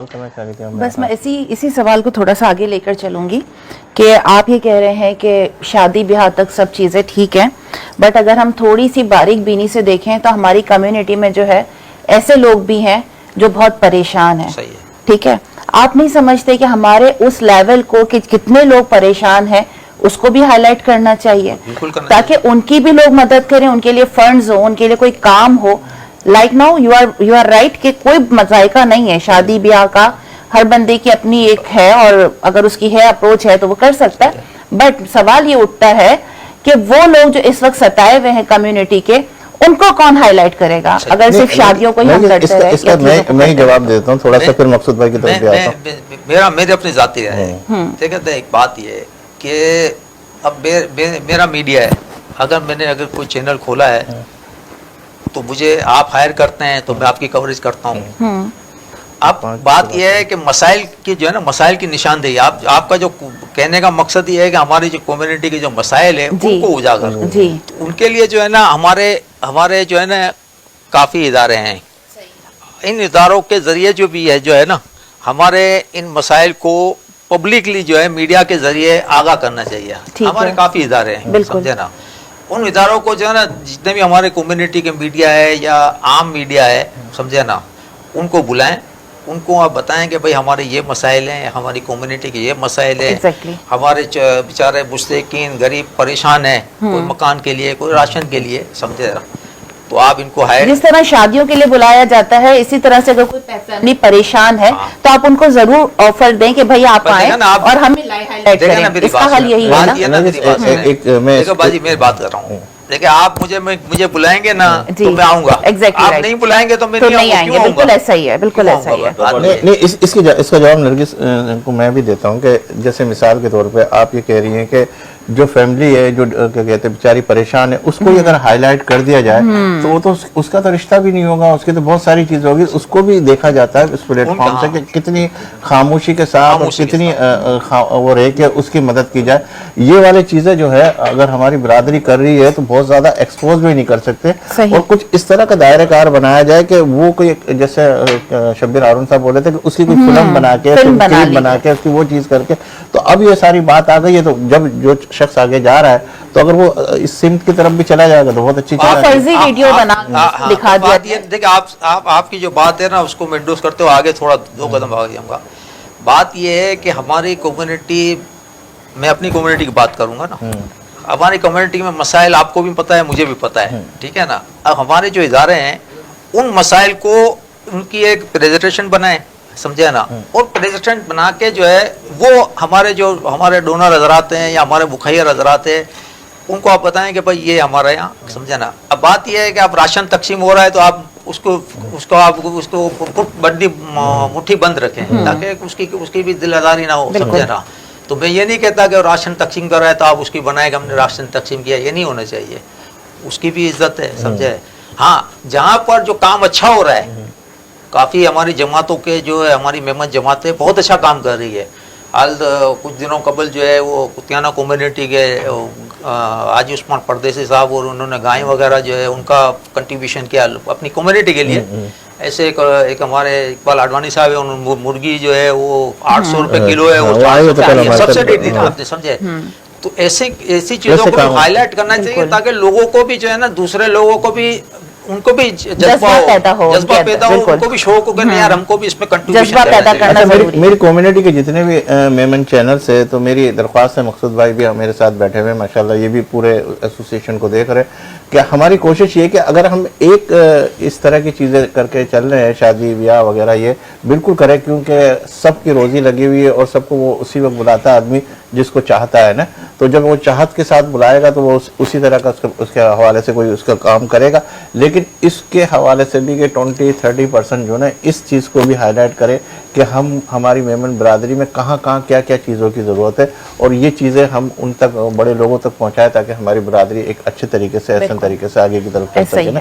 बस मैं इसी सवाल को थोड़ा सा आगे लेकर चलूंगी कि आप ये कह रहे हैं कि शादी ब्याह तक सब चीज़ें ठीक हैं, बट अगर हम थोड़ी सी बारीक बीनी से देखें तो हमारी कम्युनिटी में जो है ऐसे लोग भी हैं जो बहुत परेशान हैं। ठीक है, आप नहीं समझते कि हमारे उस लेवल को कि कितने लोग परेशान हैं उसको भी हाईलाइट करना चाहिए ताकि उनकी भी लोग मदद करें, उनके लिए फंड्स हो, उनके लिए कोई काम हो। Like now you are right कि कोई मजायका नहीं है, शादी ब्याह का हर बंदे की अपनी एक है और अगर उसकी है अप्रोच है तो वो कर सकता है। बट सवाल ये उठता है कि वो लोग जो इस वक्त सताए हुए हैं कम्युनिटी के, उनको कौन हाईलाइट करेगा अगर सिर्फ शादियों को ही हम करते रहे? इसका मैं ही जवाब देता हूँ, थोड़ा सा फिर मकसूद भाई की तरफ भी आता हूँ। मेरे अपनी जाती राय है। कहते हैं एक बात ये है कि अब मेरा मीडिया है, अगर कोई चैनल खोला है तो मुझे आप हायर करते हैं तो मैं आपकी कवरेज करता हूँ। अब बात यह है कि मसाइल की जो है ना, मसाइल की निशानदेही, आपका जो कहने का मकसद ये है कि हमारी जो कम्युनिटी के जो मसाइल है उनको उजागर, उनके लिए जो है ना हमारे जो है ना काफ़ी इदारे हैं। इन इदारों के ज़रिए जो है ना हमारे इन मसाइल को पब्लिकली जो है मीडिया के ज़रिए आगाह करना चाहिए। हमारे काफ़ी इदारे हैं, समझे ना। उन इदारों को जो है ना, जितने भी हमारे कम्युनिटी के मीडिया है या आम मीडिया है, समझे ना, उनको बुलाएं, उनको आप बताएं कि भाई हमारे ये मसाइल हैं, हमारी कम्युनिटी के ये मसाइल है, हमारे बेचारे मुस्तकीन गरीब परेशान है, कोई मकान के लिए, कोई राशन के लिए, समझे ना। तो आप इनको हायर, जिस तरह शादियों के लिए बुलाया जाता है इसी तरह से अगर कोई फैमिली परेशान है तो आप उनको जरूर ऑफर दें कि भाई आप आए और हमें हाईलाइट करें। इसका हल यही है ना। बाजी मैं बात कर रहा हूँ, देखिए आप मुझे बुलाएंगे ना तो मैं आऊंगा, आप नहीं बुलाएंगे तो मैं नहीं आएंगे। बिल्कुल ऐसा ही है, बिल्कुल ऐसा ही है। नहीं, इसका जवाब नरगिस को मैं भी देता हूँ कि जैसे मिसाल के तौर पे आप ये कह रही हैं कि जो फैमिली है जो क्या कहते हैं बेचारी परेशान है, उसको अगर हाईलाइट कर दिया जाए तो वो तो उसका तो रिश्ता भी नहीं होगा, उसकी तो बहुत सारी चीजें होगी। उसको भी देखा जाता है इस प्लेटफॉर्म से कि कितनी खामोशी के साथ और कितनी वो रहे कि उसकी मदद की जाए। ये वाली चीजें जो है अगर हमारी बिरादरी कर रही है तो बहुत ज्यादा एक्सपोज भी नहीं कर सकते, और कुछ इस तरह का दायरे कार बनाया जाए कि वो कोई जैसे शब्बीर हारून साहब बोले थे कि उसकी कोई फिल्म बना के उसकी वो चीज करके, तो अब ये सारी बात आ गई है। तो जब जो शख्स आगे जा रहा है तो अगर वो इस सिमत की तरफ भी चला जाएगा तो बहुत अच्छी फर्जी वीडियो बना दिखा दिया। देखिए आपकी जो बात है ना उसको मैं इंडोर्स करते हुए आगे थोड़ा 2 कदम आगे जाऊंगा। बात ये है कि हमारी कम्युनिटी, मैं अपनी कम्युनिटी की बात करूंगा ना, हमारी कम्युनिटी में मसाइल आपको भी पता है, मुझे भी पता है, ठीक है ना। अब हमारे जो इदारे हैं उन मसाइल को उनकी एक प्रेजेंटेशन बनाए, समझे ना, और प्रेजेंटेशन बना के जो है वो हमारे डोनर हजरात हैं या हमारे मुखैर हजरात हैं, उनको आप बताएं कि भाई ये हमारे यहाँ, समझे ना। अब बात ये है कि आप राशन तकसीम हो रहा है तो आप उसको बंदी मुट्ठी बंद रखें ताकि उसकी भी दिल आजारी ना हो, समझे ना। तो मैं ये नहीं कहता कि राशन तकसीम कर रहा है तो आप उसकी बनाए कि हमने राशन तकसीम किया, ये नहीं होना चाहिए। उसकी भी इज्जत है, समझे। हाँ, जहाँ पर जो काम अच्छा हो रहा है, काफ़ी हमारी जमातों के जो है, हमारी मेहमान जमातें बहुत अच्छा काम कर रही है। हाल कुछ दिनों कबल जो है वो कुतियाना कम्युनिटी के हाजी उस्मान परदेसी साहब, और उन्होंने गाय वगैरह जो है उनका कंट्रीब्यूशन किया अपनी कम्युनिटी के लिए। ऐसे एक हमारे इकबाल आडवाणी साहब है, उन्होंने मुर्गी जो है वो 800 रुपये किलो है, वो सब्सिडी दी था, आपने समझे। तो ऐसी चीज़ों को हाईलाइट करना चाहिए ताकि लोगों को भी जो है ना, दूसरे लोगों को भी, उनको भी जज्बा पैदा हो, उनको भी शौक हो कि यार हमको भी इसमें कंट्रीब्यूशन पैदा करना चाहिए। मेरी कम्युनिटी के जितने भी मेमन चैनल्स है, तो मेरी दरख्वास्त है, मकसूद भाई भी मेरे साथ बैठे हुए माशाल्लाह, ये भी पूरे एसोसिएशन को देख रहे हैं कि हमारी कोशिश ये कि अगर हम एक इस तरह की चीज़ें करके चल रहे हैं, शादी ब्याह वगैरह, ये बिल्कुल करें क्योंकि सबकी रोज़ी लगी हुई है और सबको वो उसी वक्त बुलाता है आदमी जिसको चाहता है ना। तो जब वो चाहत के साथ बुलाएगा तो वो उसी तरह का उसके हवाले से कोई उसका काम करेगा। लेकिन इसके हवाले से भी कि 20-30% जो ना इस चीज़ को भी हाईलाइट करें कि हमारी मेमन बरादरी में कहाँ क्या चीज़ों की ज़रूरत है, और ये चीज़ें हम उन तक, बड़े लोगों तक पहुँचाएं ताकि हमारी बरादरी एक अच्छे तरीके से, ऐसे तरीके से आगे की तरफ चल सके ना।